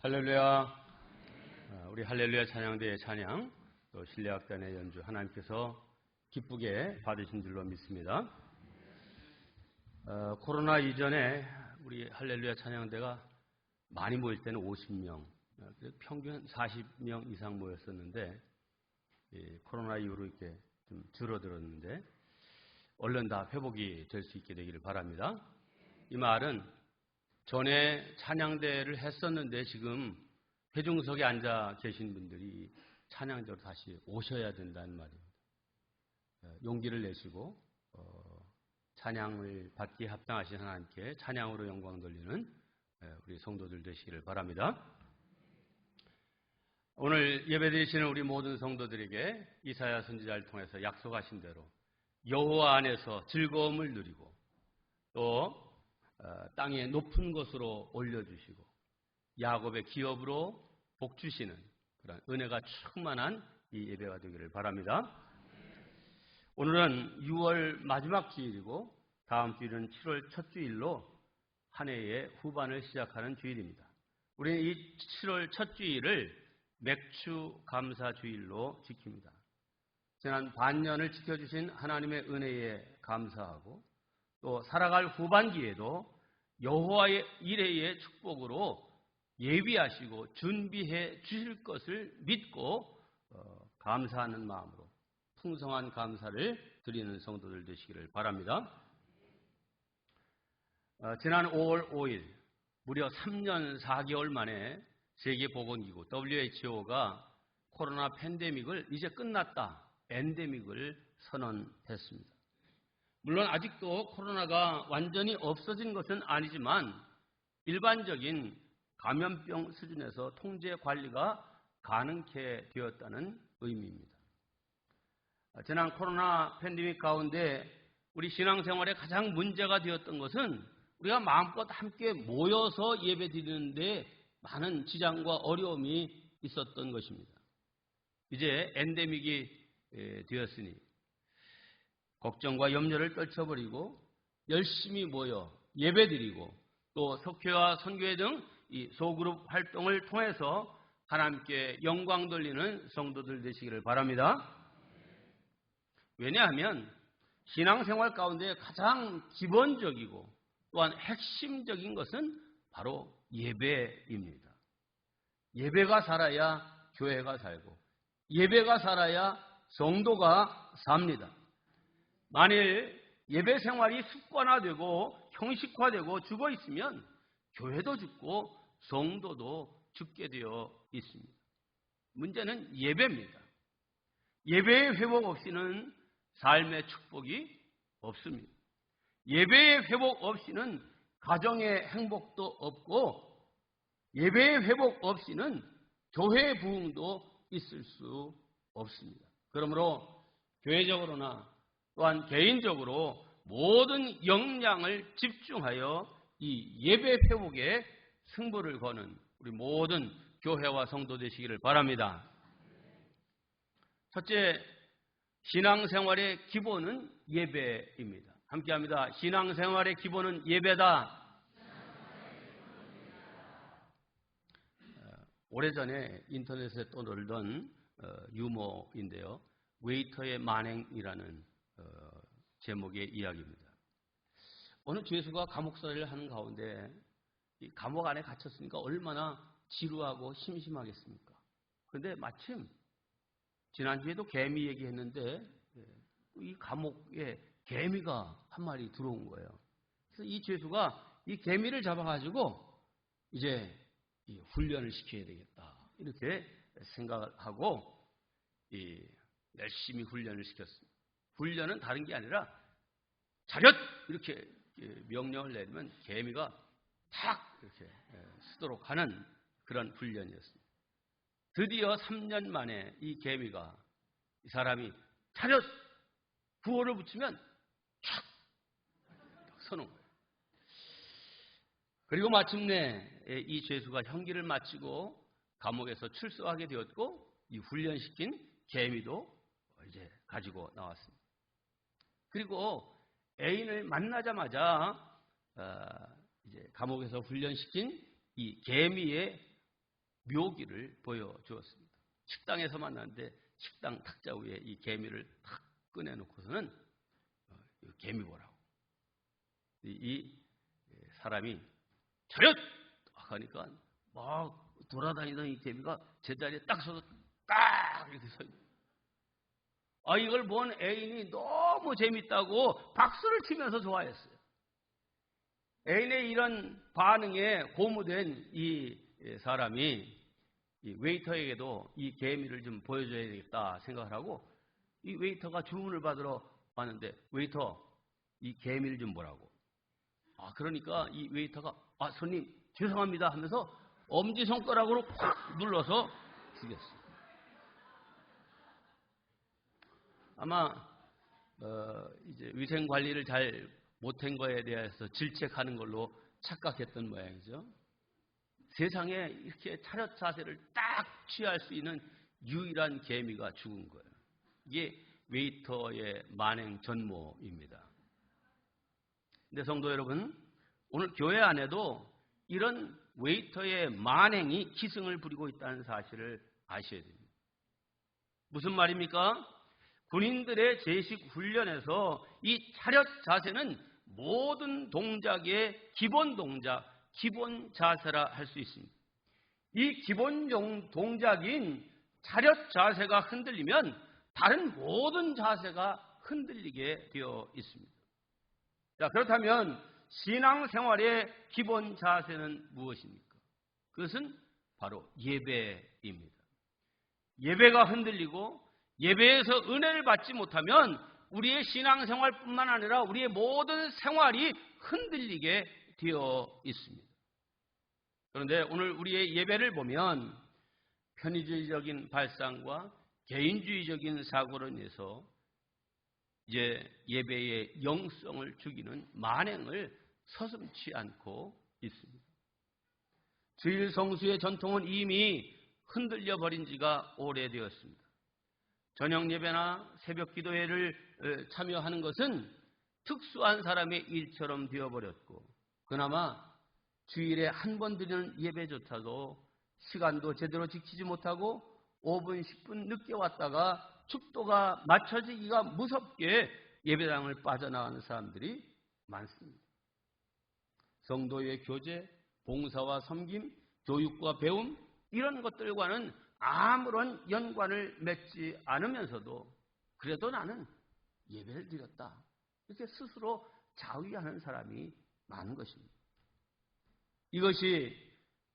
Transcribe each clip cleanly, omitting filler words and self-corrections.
할렐루야. 우리 할렐루야 찬양대의 찬양, 또 신뢰악단의 연주 하나님께서 기쁘게 받으신 줄로 믿습니다. 코로나 이전에 우리 할렐루야 찬양대가 많이 모일 때는 50명, 평균 40명 이상 모였었는데 코로나 이후로 이렇게 좀 줄어들었는데 얼른 다 회복이 될 수 있게 되기를 바랍니다. 이 말은 전에 찬양대를 했었는데 지금 회중석에 앉아 계신 분들이 찬양대로 다시 오셔야 된다는 말입니다. 용기를 내시고 찬양을 받기에 합당하신 하나님께 찬양으로 영광 돌리는 우리 성도들 되시기를 바랍니다. 오늘 예배드리시는 우리 모든 성도들에게 이사야 선지자를 통해서 약속하신 대로 여호와 안에서 즐거움을 누리고 또 땅의 높은 곳으로 올려주시고 야곱의 기업으로 복주시는 그런 은혜가 충만한 이 예배가 되기를 바랍니다. 오늘은 6월 마지막 주일이고 다음 주일은 7월 첫 주일로 한 해의 후반을 시작하는 주일입니다. 우리는 이 7월 첫 주일을 맥주 감사 주일로 지킵니다. 지난 반년을 지켜주신 하나님의 은혜에 감사하고 또 살아갈 후반기에도 여호와의 이레의 축복으로 예비하시고 준비해 주실 것을 믿고 감사하는 마음으로 풍성한 감사를 드리는 성도들 되시기를 바랍니다. 지난 5월 5일 무려 3년 4개월 만에 세계보건기구 WHO가 코로나 팬데믹을 이제 끝났다, 엔데믹을 선언했습니다. 물론 아직도 코로나가 완전히 없어진 것은 아니지만 일반적인 감염병 수준에서 통제 관리가 가능케 되었다는 의미입니다. 지난 코로나 팬데믹 가운데 우리 신앙생활에 가장 문제가 되었던 것은 우리가 마음껏 함께 모여서 예배드리는데 많은 지장과 어려움이 있었던 것입니다. 이제 엔데믹이 되었으니 걱정과 염려를 떨쳐버리고 열심히 모여 예배드리고 또 석회와 선교회 등 이 소그룹 활동을 통해서 하나님께 영광 돌리는 성도들 되시기를 바랍니다. 왜냐하면 신앙생활 가운데 가장 기본적이고 또한 핵심적인 것은 바로 예배입니다. 예배가 살아야 교회가 살고 예배가 살아야 성도가 삽니다. 만일 예배 생활이 습관화되고 형식화되고 죽어 있으면 교회도 죽고 성도도 죽게 되어 있습니다. 문제는 예배입니다. 예배의 회복 없이는 삶의 축복이 없습니다. 예배의 회복 없이는 가정의 행복도 없고 예배의 회복 없이는 교회의 부흥도 있을 수 없습니다. 그러므로 교회적으로나 또한 개인적으로 모든 역량을 집중하여 이 예배 회복에 승부를 거는 우리 모든 교회와 성도 되시기를 바랍니다. 첫째, 신앙생활의 기본은 예배입니다. 함께합니다. 신앙생활의 기본은 예배다. 오래전에 인터넷에 떠돌던 유머인데요. 웨이터의 만행이라는 제목의 이야기입니다. 어느 죄수가 감옥살이를 하는 가운데 이 감옥 안에 갇혔으니까 얼마나 지루하고 심심하겠습니까? 그런데 마침 지난주에도 개미 얘기했는데 이 감옥에 개미가 한 마리 들어온 거예요. 그래서 이 죄수가 이 개미를 잡아가지고 이제 이 훈련을 시켜야 되겠다 이렇게 생각을 하고 열심히 훈련을 시켰습니다. 훈련은 다른 게 아니라 차렷 이렇게 명령을 내리면 개미가 탁 이렇게 쓰도록 하는 그런 훈련이었습니다. 드디어 3년 만에 이 개미가 이 사람이 차렷 구호를 붙이면 촥 서는 거예요. 그리고 마침내 이 죄수가 형기를 마치고 감옥에서 출소하게 되었고 이 훈련시킨 개미도 이제 가지고 나왔습니다. 그리고 애인을 만나자마자 이제 감옥에서 훈련시킨 이 개미의 묘기를 보여주었습니다. 식당에서 만났는데 식당 탁자 위에 이 개미를 탁 꺼내놓고서는 개미 보라고. 이 사람이 차렷! 하니까 막 돌아다니던 이 개미가 제자리에 딱 서서 딱 이렇게 서 있는. 이걸 본 애인이 너무 재밌다고 박수를 치면서 좋아했어요. 애인의 이런 반응에 고무된 이 사람이 이 웨이터에게도 이 개미를 좀 보여줘야 되겠다 생각을 하고 이 웨이터가 주문을 받으러 왔는데 웨이터 이 개미를 좀 보라고. 그러니까 이 웨이터가 손님 죄송합니다 하면서 엄지손가락으로 팍 눌러서 죽였어요. 아마 이제 위생 관리를 잘 못한 거에 대해서 질책하는 걸로 착각했던 모양이죠. 세상에 이렇게 차렷 자세를 딱 취할 수 있는 유일한 개미가 죽은 거예요. 이게 웨이터의 만행 전모입니다. 근데 성도 여러분, 오늘 교회 안에도 이런 웨이터의 만행이 기승을 부리고 있다는 사실을 아셔야 됩니다. 무슨 말입니까? 군인들의 제식 훈련에서 이 차렷 자세는 모든 동작의 기본 동작, 기본 자세라 할 수 있습니다. 이 기본 동작인 차렷 자세가 흔들리면 다른 모든 자세가 흔들리게 되어 있습니다. 자, 그렇다면 신앙생활의 기본 자세는 무엇입니까? 그것은 바로 예배입니다. 예배가 흔들리고 예배에서 은혜를 받지 못하면 우리의 신앙생활뿐만 아니라 우리의 모든 생활이 흔들리게 되어 있습니다. 그런데 오늘 우리의 예배를 보면 편의주의적인 발상과 개인주의적인 사고로 인해서 이제 예배의 영성을 죽이는 만행을 서슴지 않고 있습니다. 주일 성수의 전통은 이미 흔들려 버린 지가 오래되었습니다. 저녁 예배나 새벽 기도회를 참여하는 것은 특수한 사람의 일처럼 되어버렸고 그나마 주일에 한 번 드리는 예배조차도 시간도 제대로 지키지 못하고 5분, 10분 늦게 왔다가 축도가 맞춰지기가 무섭게 예배당을 빠져나가는 사람들이 많습니다. 성도의 교제, 봉사와 섬김, 교육과 배움 이런 것들과는 아무런 연관을 맺지 않으면서도 그래도 나는 예배를 드렸다 이렇게 스스로 자위하는 사람이 많은 것입니다. 이것이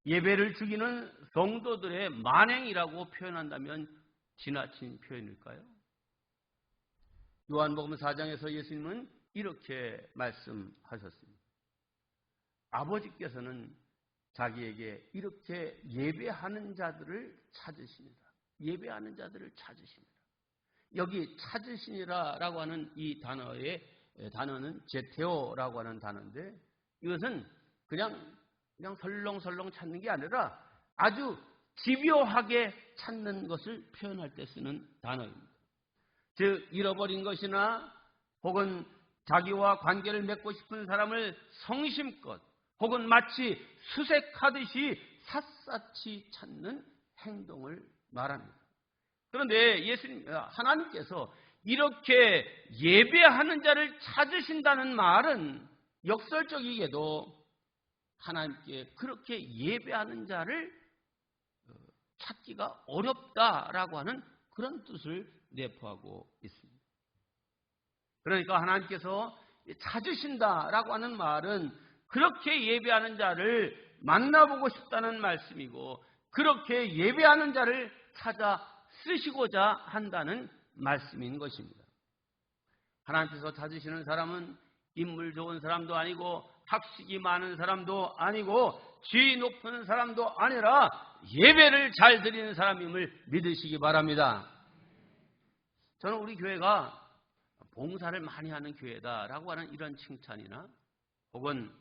예배를 죽이는 성도들의 만행이라고 표현한다면 지나친 표현일까요? 요한복음 4장에서 예수님은 이렇게 말씀하셨습니다. 아버지께서는 자기에게 이렇게 예배하는 자들을 찾으십니다. 예배하는 자들을 찾으십니다. 여기 찾으시니라라고 하는 이 단어는 제테오라고 하는 단어인데 이것은 그냥 설렁설렁 찾는 게 아니라 아주 집요하게 찾는 것을 표현할 때 쓰는 단어입니다. 즉 잃어버린 것이나 혹은 자기와 관계를 맺고 싶은 사람을 성심껏 혹은 마치 수색하듯이 샅샅이 찾는 행동을 말합니다. 그런데 하나님께서 이렇게 예배하는 자를 찾으신다는 말은 역설적이게도 하나님께 그렇게 예배하는 자를 찾기가 어렵다라고 하는 그런 뜻을 내포하고 있습니다. 그러니까 하나님께서 찾으신다라고 하는 말은 그렇게 예배하는 자를 만나보고 싶다는 말씀이고 그렇게 예배하는 자를 찾아 쓰시고자 한다는 말씀인 것입니다. 하나님께서 찾으시는 사람은 인물 좋은 사람도 아니고 학식이 많은 사람도 아니고 지위 높은 사람도 아니라 예배를 잘 드리는 사람임을 믿으시기 바랍니다. 저는 우리 교회가 봉사를 많이 하는 교회다라고 하는 이런 칭찬이나 혹은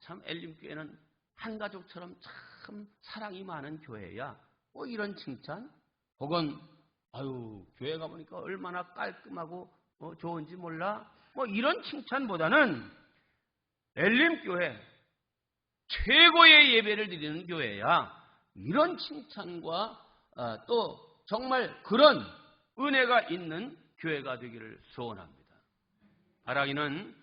참 엘림교회는 한 가족처럼 참 사랑이 많은 교회야 이런 칭찬 혹은 교회가 보니까 얼마나 깔끔하고 좋은지 몰라 이런 칭찬보다는 엘림교회 최고의 예배를 드리는 교회야 이런 칭찬과 또 정말 그런 은혜가 있는 교회가 되기를 소원합니다. 바라기는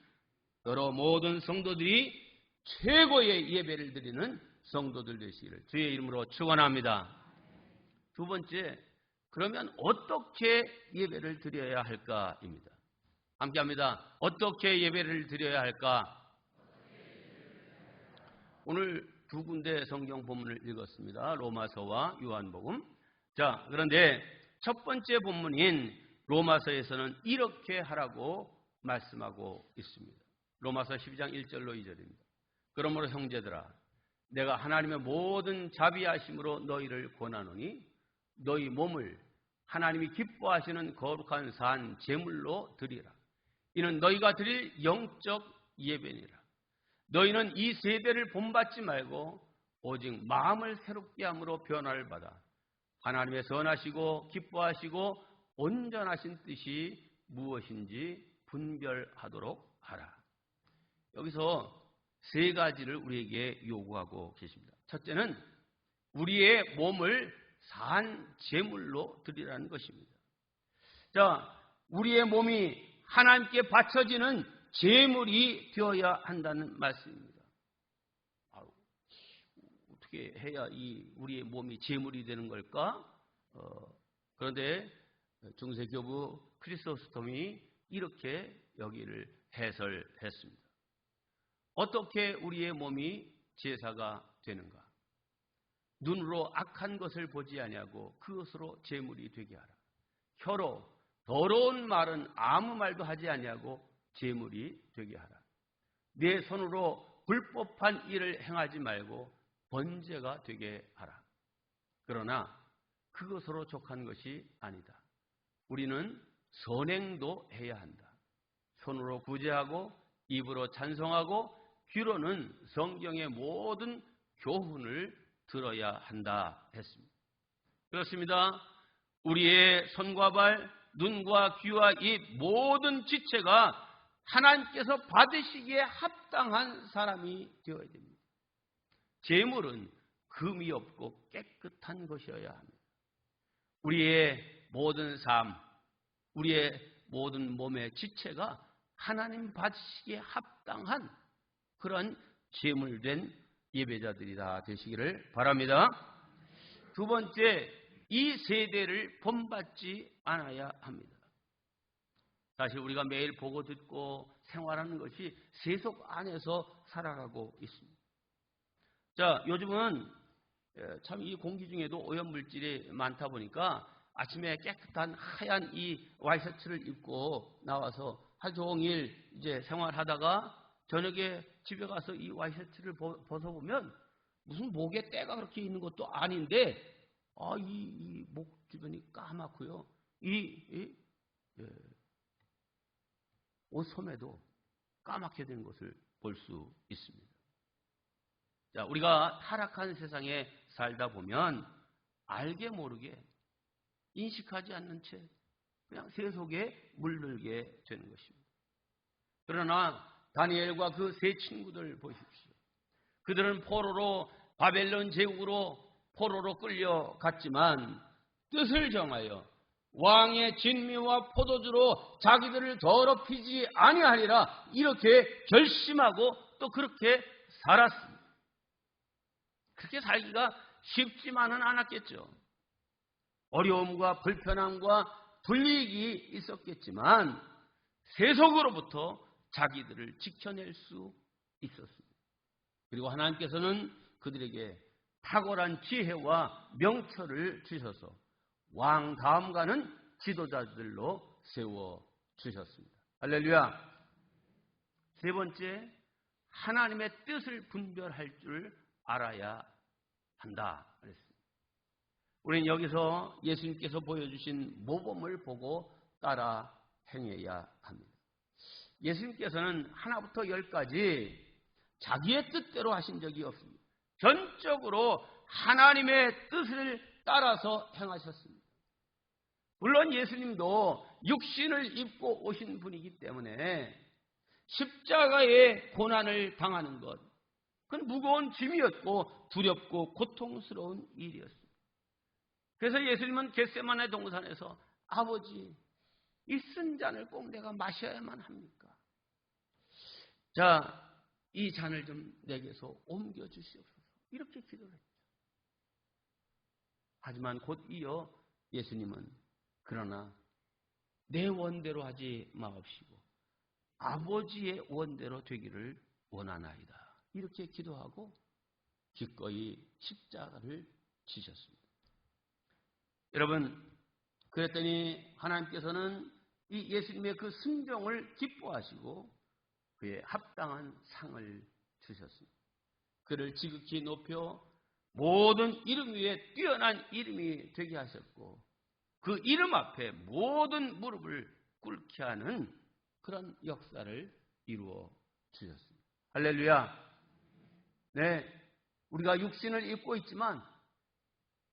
여러 모든 성도들이 최고의 예배를 드리는 성도들 되시기를 주의 이름으로 축원합니다. 두 번째, 그러면 어떻게 예배를 드려야 할까입니다. 함께합니다. 어떻게 예배를 드려야 할까? 오늘 두 군데 성경 본문을 읽었습니다. 로마서와 요한복음. 자, 그런데 첫 번째 본문인 로마서에서는 이렇게 하라고 말씀하고 있습니다. 로마서 12장 1절로 2절입니다. 그러므로 형제들아, 내가 하나님의 모든 자비하심으로 너희를 권하노니 너희 몸을 하나님이 기뻐하시는 거룩한 산 제물로 드리라. 이는 너희가 드릴 영적 예배니라. 너희는 이 세대를 본받지 말고 오직 마음을 새롭게 함으로 변화를 받아 하나님의 선하시고 기뻐하시고 온전하신 뜻이 무엇인지 분별하도록 하라. 여기서 세 가지를 우리에게 요구하고 계십니다. 첫째는 우리의 몸을 산 제물로 드리라는 것입니다. 자, 우리의 몸이 하나님께 바쳐지는 제물이 되어야 한다는 말씀입니다. 어떻게 해야 우리의 몸이 제물이 되는 걸까? 그런데 중세교부 크리소스톰이 이렇게 여기를 해설했습니다. 어떻게 우리의 몸이 제사가 되는가? 눈으로 악한 것을 보지 아니하고 그것으로 제물이 되게 하라. 혀로 더러운 말은 아무 말도 하지 아니하고 제물이 되게 하라. 내 손으로 불법한 일을 행하지 말고 번제가 되게 하라. 그러나 그것으로 족한 것이 아니다. 우리는 선행도 해야 한다. 손으로 구제하고 입으로 찬송하고 귀로는 성경의 모든 교훈을 들어야 한다 했습니다. 그렇습니다. 우리의 손과 발, 눈과 귀와 입 모든 지체가 하나님께서 받으시기에 합당한 사람이 되어야 됩니다. 제물은 금이 없고 깨끗한 것이어야 합니다. 우리의 모든 삶, 우리의 모든 몸의 지체가 하나님 받으시기에 합당한 그런 제물된 예배자들이 다 되시기를 바랍니다. 두 번째, 이 세대를 본받지 않아야 합니다. 사실 우리가 매일 보고 듣고 생활하는 것이 세속 안에서 살아가고 있습니다. 자, 요즘은 참 이 공기 중에도 오염물질이 많다 보니까 아침에 깨끗한 하얀 이 와이셔츠를 입고 나와서 하루 종일 이제 생활하다가 저녁에 집에 가서 이 와이셔츠를 벗어보면 무슨 목에 때가 그렇게 있는 것도 아닌데 이 목 주변이 까맣고요. 옷 소매도 까맣게 된 것을 볼 수 있습니다. 자, 우리가 타락한 세상에 살다 보면 알게 모르게 인식하지 않는 채 그냥 세속에 물들게 되는 것입니다. 그러나 다니엘과 그 세 친구들 보십시오. 그들은 포로로 바벨론 제국으로 포로로 끌려갔지만 뜻을 정하여 왕의 진미와 포도주로 자기들을 더럽히지 아니하리라 이렇게 결심하고 또 그렇게 살았습니다. 그렇게 살기가 쉽지만은 않았겠죠. 어려움과 불편함과 불이익이 있었겠지만 세속으로부터 자기들을 지켜낼 수 있었습니다. 그리고 하나님께서는 그들에게 탁월한 지혜와 명철을 주셔서 왕 다음가는 지도자들로 세워주셨습니다. 할렐루야. 세 번째, 하나님의 뜻을 분별할 줄 알아야 한다 그랬습니다. 우리는 여기서 예수님께서 보여주신 모범을 보고 따라 행해야 합니다. 예수님께서는 하나부터 열까지 자기의 뜻대로 하신 적이 없습니다. 전적으로 하나님의 뜻을 따라서 행하셨습니다. 물론 예수님도 육신을 입고 오신 분이기 때문에 십자가의 고난을 당하는 것, 그건 무거운 짐이었고 두렵고 고통스러운 일이었습니다. 그래서 예수님은 겟세마네 동산에서 아버지, 이 쓴 잔을 꼭 내가 마셔야만 합니까? 자, 이 잔을 좀 내게서 옮겨주시옵소서. 이렇게 기도를 했죠. 하지만 곧 이어 예수님은 그러나 내 원대로 하지 마옵시고 아버지의 원대로 되기를 원하나이다. 이렇게 기도하고 기꺼이 십자가를 지셨습니다. 여러분, 그랬더니 하나님께서는 이 예수님의 그 순종을 기뻐하시고 그에 합당한 상을 주셨습니다. 그를 지극히 높여 모든 이름 위에 뛰어난 이름이 되게 하셨고 그 이름 앞에 모든 무릎을 꿇게 하는 그런 역사를 이루어 주셨습니다. 할렐루야. 네, 우리가 육신을 입고 있지만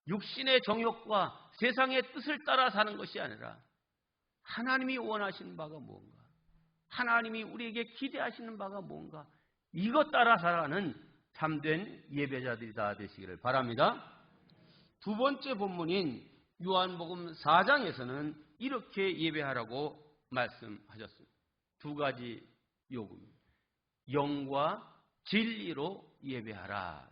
육신의 정욕과 세상의 뜻을 따라 사는 것이 아니라 하나님이 원하시는 바가 뭔가, 하나님이 우리에게 기대하시는 바가 뭔가, 이것 따라 살아가는 참된 예배자들이 다 되시기를 바랍니다. 두 번째 본문인 요한복음 4장에서는 이렇게 예배하라고 말씀하셨습니다. 두 가지 요구입니다. 영과 진리로 예배하라.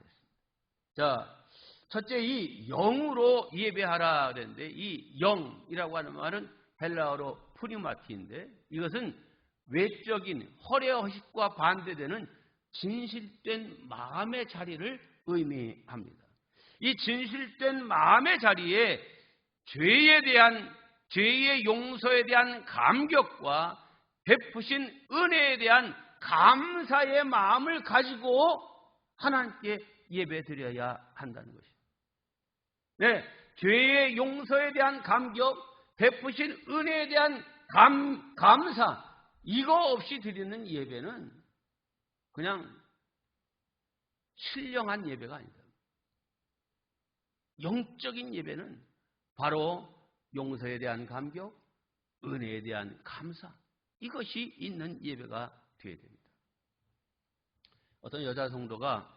자, 첫째 이 영으로 예배하라 그랬는데 이 영이라고 하는 말은 헬라어로 프리마티인데 이것은 외적인 허례허식과 반대되는 진실된 마음의 자리를 의미합니다. 이 진실된 마음의 자리에 죄의 용서에 대한 감격과 베푸신 은혜에 대한 감사의 마음을 가지고 하나님께 예배드려야 한다는 것입니다. 네, 죄의 용서에 대한 감격, 베푸신 은혜에 대한 감사, 이거 없이 드리는 예배는 그냥 신령한 예배가 아니다. 영적인 예배는 바로 용서에 대한 감격, 은혜에 대한 감사, 이것이 있는 예배가 되어야 됩니다. 어떤 여자 성도가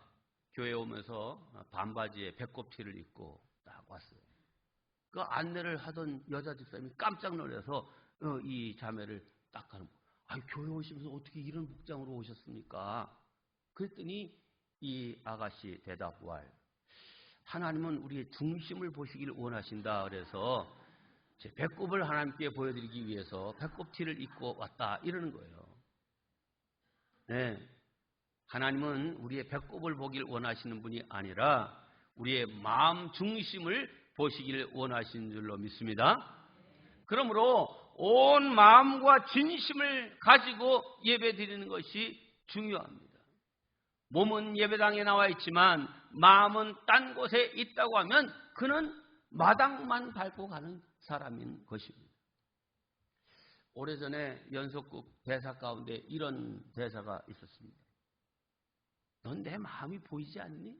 교회에 오면서 반바지에 배꼽티를 입고 딱 왔어요. 그 안내를 하던 여자 집사님이 깜짝 놀라서 이 자매를 딱 가는 거예요. 아니, 교회 오시면서 어떻게 이런 복장으로 오셨습니까? 그랬더니 이 아가씨 대답할, 하나님은 우리의 중심을 보시길 원하신다. 그래서 제 배꼽을 하나님께 보여드리기 위해서 배꼽티를 입고 왔다. 이러는 거예요. 네, 하나님은 우리의 배꼽을 보길 원하시는 분이 아니라 우리의 마음 중심을 보시길 원하시는 줄로 믿습니다. 그러므로 온 마음과 진심을 가지고 예배드리는 것이 중요합니다. 몸은 예배당에 나와 있지만 마음은 딴 곳에 있다고 하면 그는 마당만 밟고 가는 사람인 것입니다. 오래전에 연속극 대사 가운데 이런 대사가 있었습니다. 넌 내 마음이 보이지 않니?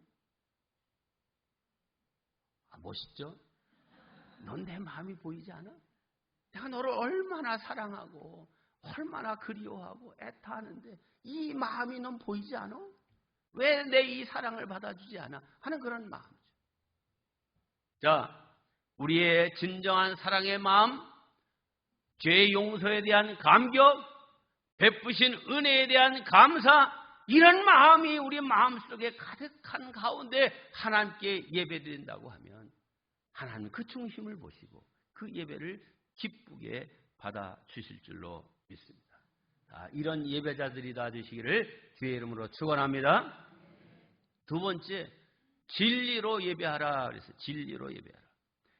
멋있죠? 넌 내 마음이 보이지 않아? 내가 너를 얼마나 사랑하고 얼마나 그리워하고 애타하는데 이 마음이 넌 보이지 않아? 왜 내 이 사랑을 받아주지 않아? 하는 그런 마음이죠. 자, 우리의 진정한 사랑의 마음, 죄 용서에 대한 감격, 베푸신 은혜에 대한 감사, 이런 마음이 우리 마음속에 가득한 가운데 하나님께 예배드린다고 하면 하나님 그 중심을 보시고 그 예배를 기쁘게 받아주실 줄로 믿습니다. 자, 이런 예배자들이 다 되시기를 주의 이름으로 축원합니다. 두 번째, 진리로 예배하라. 그래서 진리로 예배하라.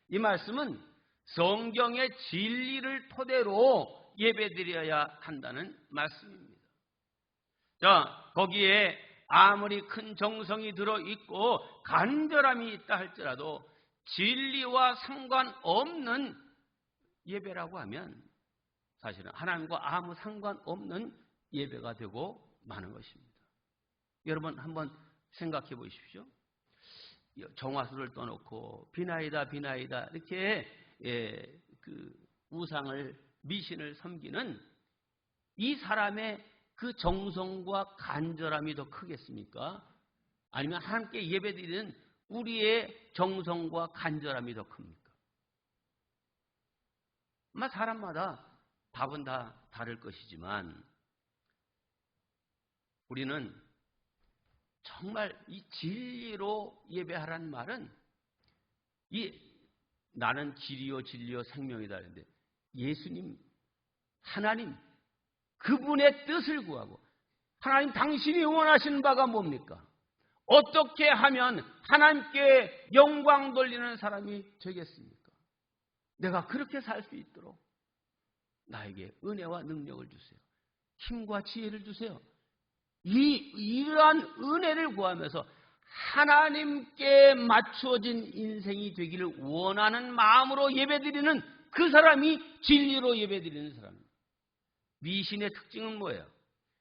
이 말씀은 성경의 진리를 토대로 예배드려야 한다는 말씀입니다. 자, 거기에 아무리 큰 정성이 들어있고 간절함이 있다 할지라도 진리와 상관없는 예배라고 하면 사실은 하나님과 아무 상관없는 예배가 되고 마는 것입니다. 여러분 한번 생각해 보십시오. 정화수를 떠놓고 비나이다 비나이다 이렇게 그 우상을 미신을 섬기는 이 사람의 그 정성과 간절함이 더 크겠습니까? 아니면 하나님께 예배드리는 우리의 정성과 간절함이 더 큽니까? 아마 사람마다 답은 다 다를 것이지만 우리는 정말 이 진리로 예배하라는 말은 나는 진리요 생명이다 하는데 예수님, 하나님 그분의 뜻을 구하고 하나님 당신이 원하시는 바가 뭡니까? 어떻게 하면 하나님께 영광 돌리는 사람이 되겠습니까? 내가 그렇게 살 수 있도록 나에게 은혜와 능력을 주세요. 힘과 지혜를 주세요. 이러한 은혜를 구하면서 하나님께 맞추어진 인생이 되기를 원하는 마음으로 예배드리는 그 사람이 진리로 예배드리는 사람입니다. 미신의 특징은 뭐예요?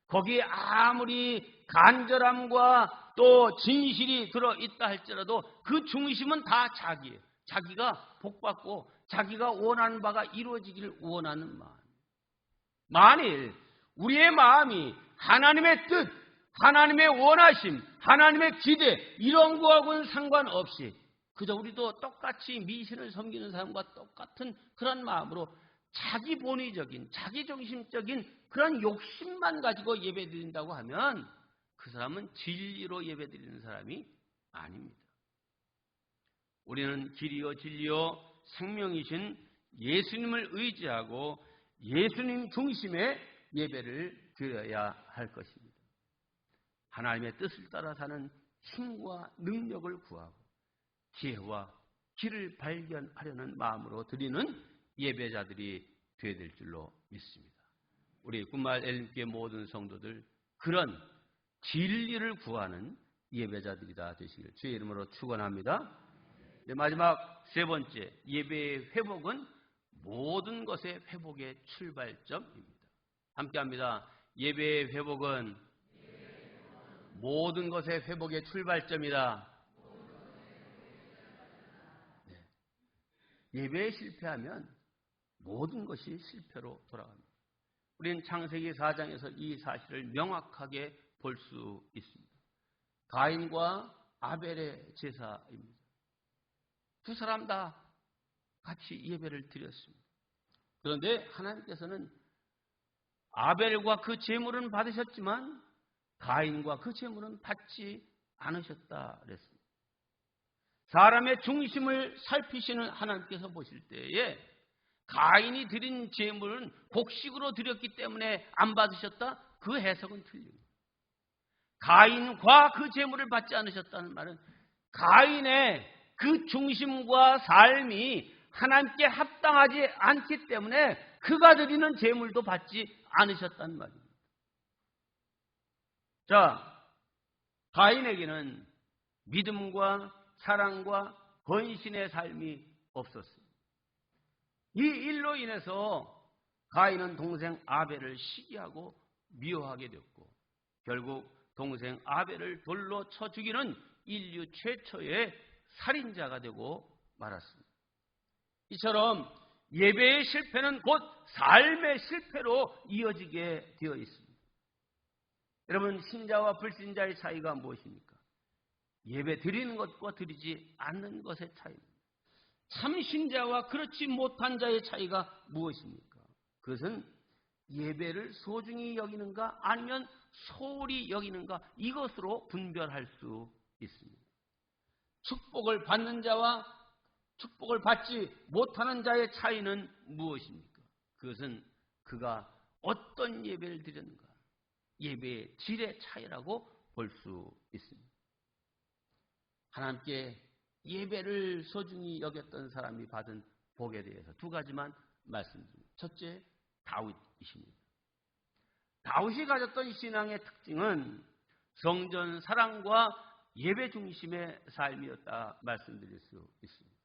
거기에 아무리 간절함과 또 진실이 들어있다 할지라도 그 중심은 다 자기예요. 자기가 복받고 자기가 원하는 바가 이루어지기를 원하는 마음. 만일 우리의 마음이 하나님의 뜻, 하나님의 원하심, 하나님의 기대 이런 거하고는 상관없이 그저 우리도 똑같이 미신을 섬기는 사람과 똑같은 그런 마음으로 자기 본위적인, 자기 중심적인 그런 욕심만 가지고 예배드린다고 하면 그 사람은 진리로 예배드리는 사람이 아닙니다. 우리는 길이요 진리요 생명이신 예수님을 의지하고 예수님 중심의 예배를 드려야 할 것입니다. 하나님의 뜻을 따라 사는 힘과 능력을 구하고 지혜와 길을 발견하려는 마음으로 드리는 예배자들이 되어야 될 줄로 믿습니다. 우리 군마을 엘림교회 모든 성도들 그런 진리를 구하는 예배자들이 다 되시길 주의 이름으로 축원합니다. 네, 마지막 세 번째, 예배의 회복은 모든 것의 회복의 출발점입니다. 함께합니다. 예배의 회복은 모든 것의 회복의 출발점이다. 네. 예배에 실패하면 모든 것이 실패로 돌아갑니다. 우리는 창세기 4장에서 이 사실을 명확하게 볼 수 있습니다. 가인과 아벨의 제사입니다. 두 사람 다 같이 예배를 드렸습니다. 그런데 하나님께서는 아벨과 그 제물은 받으셨지만 가인과 그 제물은 받지 않으셨다 그랬습니다. 사람의 중심을 살피시는 하나님께서 보실 때에 가인이 드린 제물은 곡식으로 드렸기 때문에 안 받으셨다? 그 해석은 틀립니다. 가인과 그 제물을 받지 않으셨다는 말은 가인의 그 중심과 삶이 하나님께 합당하지 않기 때문에 그가 드리는 제물도 받지 않으셨다는 말입니다. 자, 가인에게는 믿음과 사랑과 헌신의 삶이 없었습니다. 이 일로 인해서 가인은 동생 아벨을 시기하고 미워하게 됐고 결국 동생 아벨을 돌로 쳐 죽이는 인류 최초의 살인자가 되고 말았습니다. 이처럼 예배의 실패는 곧 삶의 실패로 이어지게 되어 있습니다. 여러분, 신자와 불신자의 차이가 무엇입니까? 예배 드리는 것과 드리지 않는 것의 차이입니다. 참 신자와 그렇지 못한 자의 차이가 무엇입니까? 그것은 예배를 소중히 여기는가 아니면 소홀히 여기는가 이것으로 분별할 수 있습니다. 축복을 받는 자와 축복을 받지 못하는 자의 차이는 무엇입니까? 그것은 그가 어떤 예배를 드렸는가 예배의 질의 차이라고 볼 수 있습니다. 하나님께 예배를 소중히 여겼던 사람이 받은 복에 대해서 두 가지만 말씀드립니다. 첫째, 다윗이십니다. 다윗이 가졌던 신앙의 특징은 성전 사랑과 예배 중심의 삶이었다 말씀드릴 수 있습니다.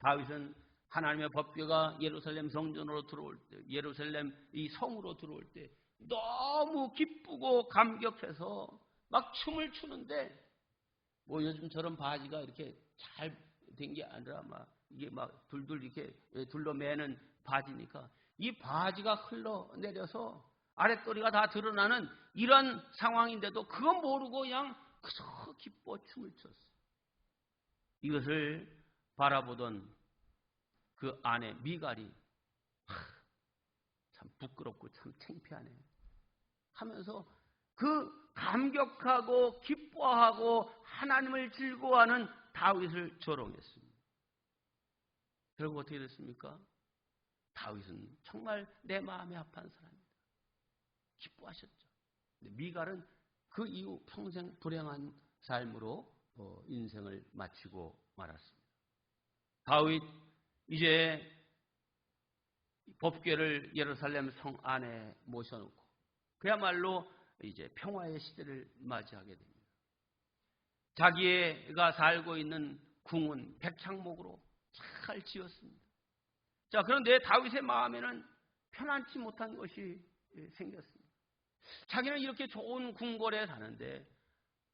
다윗은 하나님의 법궤가 예루살렘 성전으로 들어올 때, 예루살렘 이 성으로 들어올 때 너무 기쁘고 감격해서 막 춤을 추는데 뭐 요즘처럼 바지가 이렇게 잘 된 게 아니라 막 이게 막 둘둘 이렇게 둘러매는 바지니까 이 바지가 흘러내려서 아랫도리가 다 드러나는 이런 상황인데도 그건 모르고 그냥 그저 기뻐 춤을 췄어요. 이것을 바라보던 그 아내 미갈이 참 부끄럽고 참 창피하네 하면서 그 감격하고 기뻐하고 하나님을 즐거워하는 다윗을 조롱했습니다. 결국 어떻게 됐습니까? 다윗은 정말 내 마음에 합한 사람입니다. 기뻐하셨죠. 근데 미갈은 그 이후 평생 불행한 삶으로 인생을 마치고 말았습니다. 다윗 이제 법궤를 예루살렘 성 안에 모셔놓고 그야말로 이제 평화의 시대를 맞이하게 됩니다. 자기가 살고 있는 궁은 백창목으로 잘 지었습니다. 자, 그런데 다윗의 마음에는 편안치 못한 것이 생겼습니다. 자기는 이렇게 좋은 궁궐에 사는데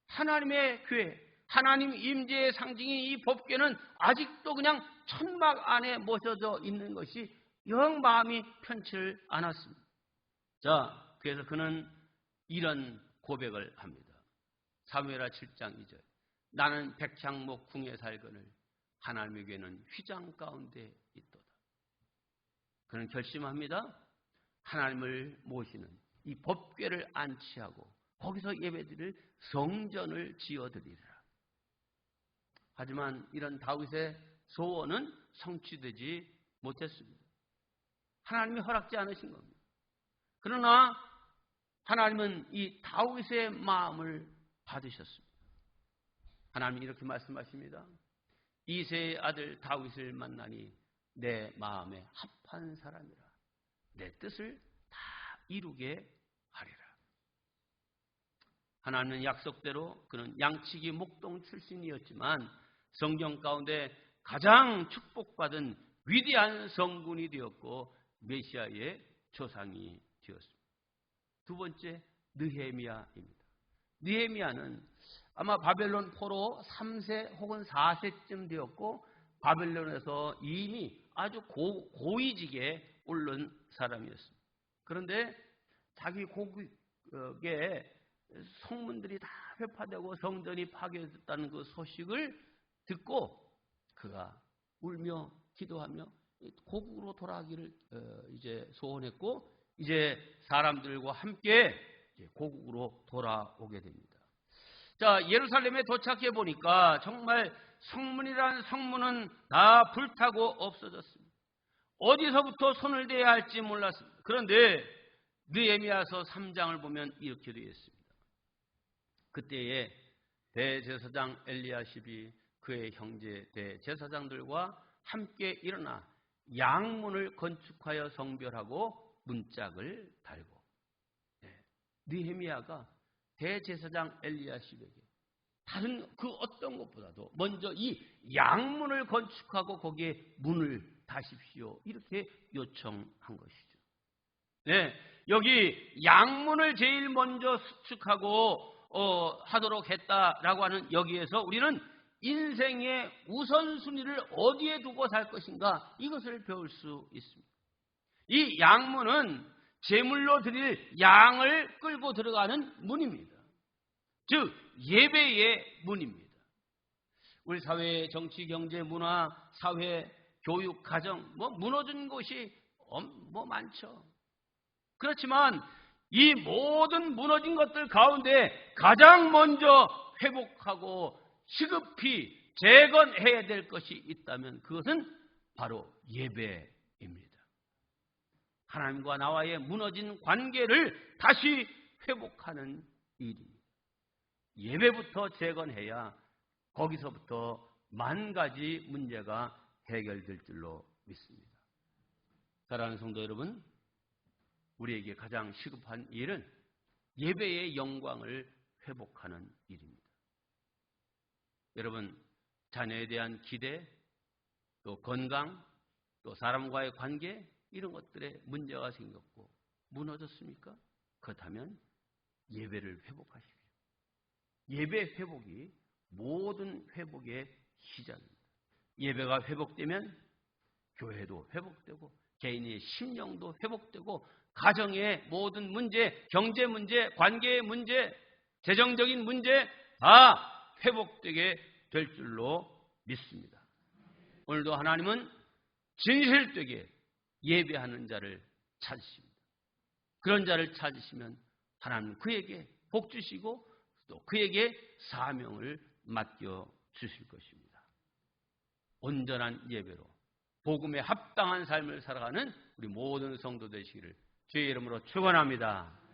하나님의 교회, 하나님 임재의 상징인 이 법궤는 아직도 그냥 천막 안에 모셔져 있는 것이 영 마음이 편치를 않았습니다. 자, 그래서 그는 이런 고백을 합니다. 사무엘하 7장 2절. 나는 백창목 궁에 살거늘 하나님의 교회는 휘장 가운데 있도다. 그는 결심합니다. 하나님을 모시는 이 법궤를 안치하고 거기서 예배드릴 성전을 지어드리라. 하지만 이런 다윗의 소원은 성취되지 못했습니다. 하나님이 허락지 않으신 겁니다. 그러나 하나님은 이 다윗의 마음을 받으셨습니다. 하나님이 이렇게 말씀하십니다. 이새의 아들 다윗을 만나니 내 마음에 합한 사람이라. 내 뜻을 다 이루게 하리라. 하나님은 약속대로 그는 양치기 목동 출신이었지만 성경 가운데 가장 축복받은 위대한 성군이 되었고 메시아의 조상이 되었습니다. 두 번째, 느헤미야입니다. 느헤미야는 아마 바벨론 포로 3세 혹은 4세쯤 되었고 바벨론에서 이미 아주 고위직에 오른 사람이었습니다. 그런데 자기 고국에 성문들이 다 회파되고 성전이 파괴됐다는 그 소식을 듣고 그가 울며 기도하며 고국으로 돌아가기를 이제 소원했고 이제 사람들과 함께 고국으로 돌아오게 됩니다. 자, 예루살렘에 도착해 보니까 정말 성문이라는 성문은 다 불타고 없어졌습니다. 어디서부터 손을 대야 할지 몰랐습니다. 그런데 느헤미야서 3장을 보면 이렇게 되어 있습니다. 그때에 대제사장 엘리야십이 그의 형제 대제사장들과 함께 일어나 양문을 건축하여 성별하고 문짝을 달고, 느헤미야가 대제사장 엘리야십에게 다른 그 어떤 것보다도 먼저 이 양문을 건축하고 거기에 문을 다십시오 이렇게 요청한 것이죠. 여기 양문을 제일 먼저 수축하고 하도록 했다라고 하는 여기에서 우리는 인생의 우선순위를 어디에 두고 살 것인가 이것을 배울 수 있습니다. 이 양문은 제물로 드릴 양을 끌고 들어가는 문입니다. 즉 예배의 문입니다. 우리 사회의 정치, 경제, 문화, 사회, 교육, 가정 무너진 곳이 많죠. 그렇지만 이 모든 무너진 것들 가운데 가장 먼저 회복하고 시급히 재건해야 될 것이 있다면 그것은 바로 예배입니다. 하나님과 나와의 무너진 관계를 다시 회복하는 일입니다. 예배부터 재건해야 거기서부터 만 가지 문제가 해결될 줄로 믿습니다. 사랑하는 성도 여러분, 우리에게 가장 시급한 일은 예배의 영광을 회복하는 일입니다. 여러분, 자녀에 대한 기대, 또 건강, 또 사람과의 관계 이런 것들에 문제가 생겼고 무너졌습니까? 그렇다면 예배를 회복하십시오. 예배 회복이 모든 회복의 시작입니다. 예배가 회복되면 교회도 회복되고 개인의 심령도 회복되고 가정의 모든 문제, 경제 문제, 관계의 문제, 재정적인 문제 다 회복되게 될 줄로 믿습니다. 오늘도 하나님은 진실되게 예배하는 자를 찾으십니다. 그런 자를 찾으시면 하나님은 그에게 복 주시고 또 그에게 사명을 맡겨 주실 것입니다. 온전한 예배로 복음에 합당한 삶을 살아가는 우리 모든 성도 되시기를 주의 이름으로 축원합니다.